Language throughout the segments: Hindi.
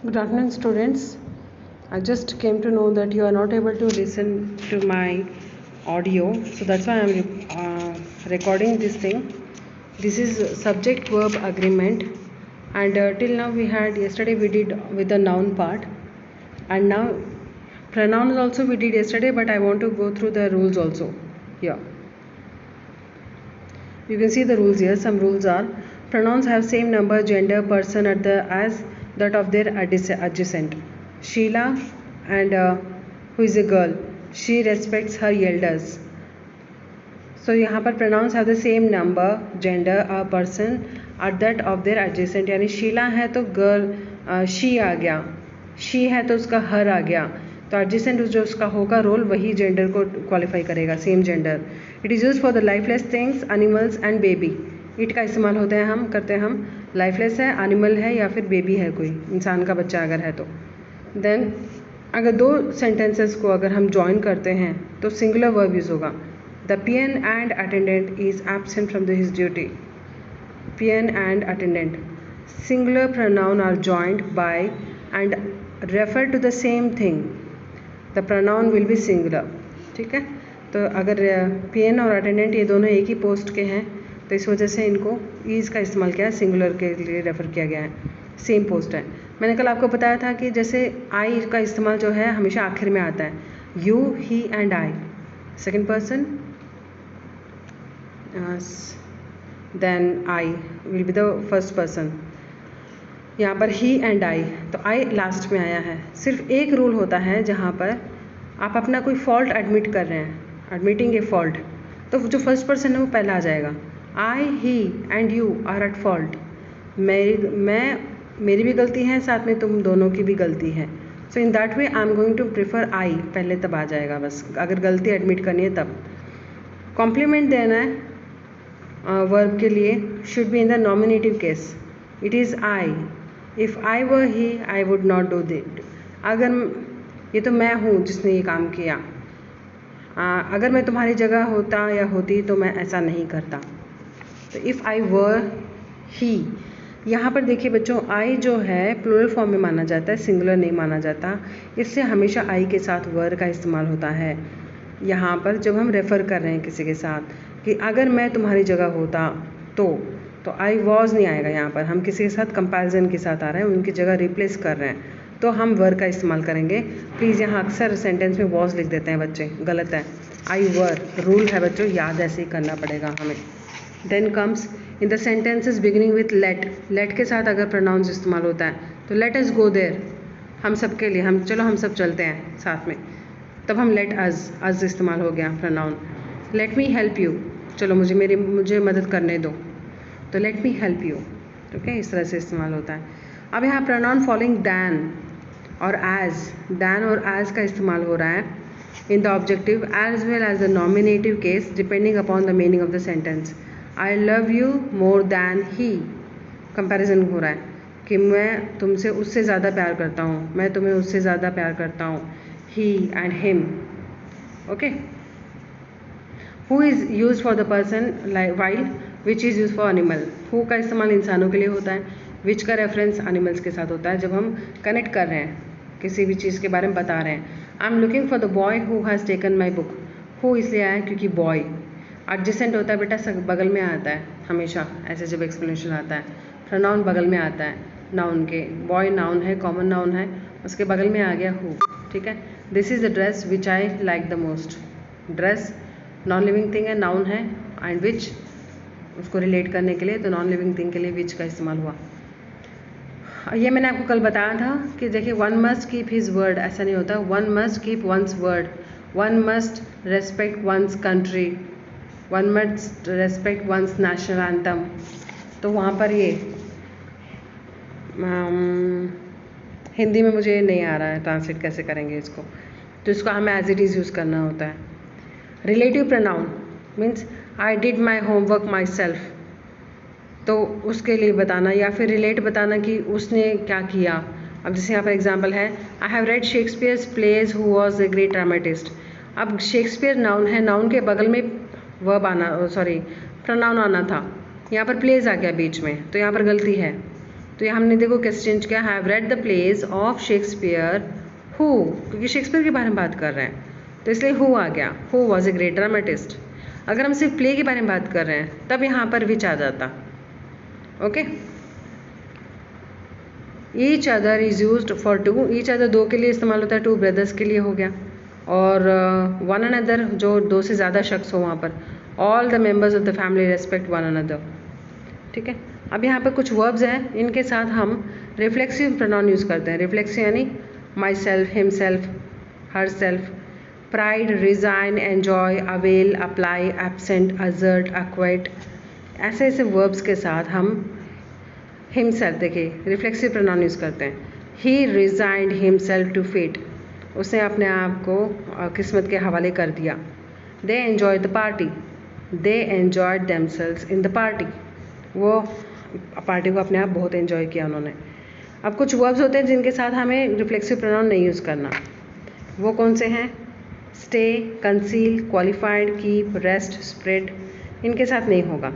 Good afternoon, students. I just came to know that you are not able to listen to my audio, so that's why I'm recording this thing. This is subject verb agreement, and till now yesterday we did with the noun part, and now pronouns also we did yesterday, but I want to go through the rules also here. You can see the rules here. Some rules are: pronouns have same number, gender, person as that of their adjacent. Sheila and who is a girl, she respects her elders. So यहाँ पर pronouns have the same number, gender, a person at that of their adjacent. यानी शीला है तो girl she आ गया, she है तो उसका her आ गया, तो एडजेसेंट जो उसका होगा रोल वही जेंडर को क्वालिफाई करेगा, same gender. It is use for the lifeless things, animals and baby. It का इस्तेमाल होता है हम करते हैं हम लाइफलेस है, एनिमल है या फिर बेबी है, कोई इंसान का बच्चा अगर है तो. देन अगर दो सेंटेंसेस को अगर हम जॉइन करते हैं तो सिंगुलर वर्ब यूज़ होगा. The peon and attendant is absent from the his duty. Peon and attendant, singular pronoun are joined by and refer to the same thing, the pronoun will be singular. ठीक है, तो अगर पीएन और अटेंडेंट ये दोनों एक ही पोस्ट के हैं तो इस वजह से इनको ईज का इस्तेमाल किया है, सिंगुलर के लिए रेफ़र किया गया है, सेम पोस्ट है. मैंने कल आपको बताया था कि जैसे आई का इस्तेमाल जो है हमेशा आखिर में आता है. You, he and I, second person, then I will be the first person. यहाँ पर ही एंड आई, तो आई लास्ट में आया है. सिर्फ एक रूल होता है जहाँ पर आप अपना कोई फॉल्ट एडमिट कर रहे हैं, एडमिटिंग ए फॉल्ट, तो जो फर्स्ट पर्सन है वो पहला आ जाएगा. I, he and you are at fault. मेरी भी गलती है, साथ में तुम दोनों की भी गलती है. So in that way I am going to prefer I, पहले तब आ जाएगा बस अगर गलती एडमिट करनी है तब. कॉम्प्लीमेंट देना है वर्ब के लिए, should be in the nominative case. It is I. If I were he I would not do that. अगर ये तो मैं हूँ जिसने ये काम किया, अगर मैं तुम्हारी जगह होता या होती तो मैं ऐसा नहीं करता. तो इफ़ आई वर ही, यहाँ पर देखिए बच्चों, आई जो है प्लूरल फॉर्म में माना जाता है, सिंगुलर नहीं माना जाता, इसलिए हमेशा आई के साथ वर का इस्तेमाल होता है. यहाँ पर जब हम रेफ़र कर रहे हैं किसी के साथ कि अगर मैं तुम्हारी जगह होता तो आई वॉज नहीं आएगा. यहाँ पर हम किसी के साथ कंपैरिजन के साथ आ रहे हैं, उनकी जगह रिप्लेस कर रहे हैं, तो हम वर का इस्तेमाल करेंगे. प्लीज़ यहाँ अक्सर सेंटेंस में वॉज लिख देते हैं बच्चे, गलत है. आई वर रूल है बच्चों, याद ऐसे ही करना पड़ेगा हमें. Then comes in the sentences beginning with let. Let के साथ अगर प्रोनाउंस इस्तेमाल होता है तो लेट अस गो देयर, हम सब के लिए, हम सब चलते हैं साथ में, तब हम लेट अस इस्तेमाल हो गया pronoun. Let me help you, चलो मुझे मदद करने दो, तो लेट मी हेल्प यू. ठीक है, इस तरह से इस्तेमाल होता है. अब यहाँ प्रोनाउन फॉलोइंग दैन और एज, दैन और एज का इस्तेमाल हो रहा है in the objective as well as the nominative case depending upon the meaning of the sentence. I love you more than he, comparison हो रहा है कि मैं तुमसे उससे ज़्यादा प्यार करता हूँ, मैं तुम्हें उससे ज़्यादा प्यार करता हूँ. He and him. Okay. Who is use for the person while which is use for animal. Who का इस्तेमाल इंसानों के लिए होता है, विच का रेफरेंस एनिमल्स के साथ होता है जब हम कनेक्ट कर रहे हैं, किसी भी चीज़ के बारे में बता रहे हैं. I am looking for the boy who has taken my book. Who इसलिए आया क्योंकि बॉय एडजेसेंट होता है बेटा, बगल में आता है हमेशा, ऐसे जब एक्सप्लेनेशन आता है प्रोनाउन बगल में आता है नाउन के. बॉय नाउन है, कॉमन नाउन है, उसके बगल में आ गया हु. ठीक है. This is the dress which I like the most. Dress non living thing है, नाउन है, एंड विच उसको रिलेट करने के लिए, तो नॉन लिविंग थिंग के लिए विच का इस्तेमाल हुआ. ये मैंने आपको कल बताया था कि देखिए one must keep his word, ऐसा नहीं होता. One must keep one's word, one must respect one's country, one must respect one's national anthem. तो वहाँ पर ये हिंदी में मुझे नहीं आ रहा है ट्रांसलेट कैसे करेंगे इसको, तो इसको हमें एज इट इज़ यूज़ करना होता है. Relative pronoun means I did my homework my self, तो उसके लिए बताना या फिर रिलेट बताना कि उसने क्या किया. अब जैसे यहाँ पर एग्जांपल है, I have read Shakespeare's plays who was a great dramatist. अब शेक्सपियर नाउन है, नाउन के बगल में वर्ब आना, प्रोनाउन आना था, यहाँ पर प्लेज आ गया बीच में, तो यहाँ पर गलती है. तो ये हमने देखो कैसे चेंज किया, have read the plays of Shakespeare who, क्योंकि शेक्सपियर के बारे में बात कर रहे हैं तो इसलिए हु आ गया, who was a great dramatist. अगर हम सिर्फ प्ले के बारे में बात कर रहे हैं तब यहाँ पर विच आ जाता। Okay, each other is used for two, each other दो के लिए इस्तेमाल होता है, टू ब्रदर्स के लिए हो गया, और वन अनदर जो दो से ज़्यादा शख्स हो वहाँ पर, all the members of the family respect one another. ठीक है, अब यहाँ पर कुछ वर्ब्स हैं, इनके साथ हम रिफ्लेक्सिव प्रोनाउन यूज़ करते हैं। रिफ्लेक्सिव यानी myself, himself, herself, pride, resign, enjoy, avail, apply, absent, assert, acquit, ऐसे ऐसे वर्ब्स के साथ हम हिमसेल्फ, देखिए रिफ्लेक्सिव प्रोनाउन यूज़ करते हैं। ही रिजाइंड हिमसेल्फ टू फेट, उसने अपने आप को किस्मत के हवाले कर दिया। They enjoy the party, they enjoyed themselves in the party, वो पार्टी को अपने आप बहुत एन्जॉय किया उन्होंने। अब कुछ वर्ब्स होते हैं जिनके साथ हमें रिफ्लेक्सिव प्रोनाउन नहीं यूज़ करना, वो कौन से हैं? Stay, conceal, qualified, keep, rest, spread, इनके साथ नहीं होगा।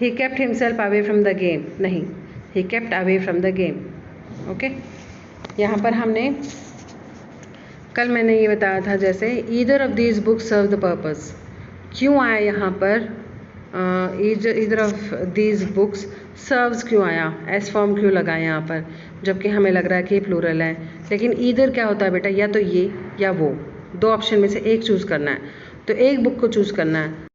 He kept himself away from the game, नहीं, he kept away from the game. Okay, यहाँ पर हमने कल मैंने ये बताया था, जैसे either of these books serve the purpose, क्यों आया यहाँ पर either of these books serves क्यों आया, एस फॉर्म क्यों लगाया यहाँ पर, जबकि हमें लग रहा है कि ये प्लूरल है। लेकिन ईदर क्या होता है बेटा, या तो ये या वो, दो ऑप्शन में से एक चूज़ करना है, तो एक बुक को चूज़ करना है।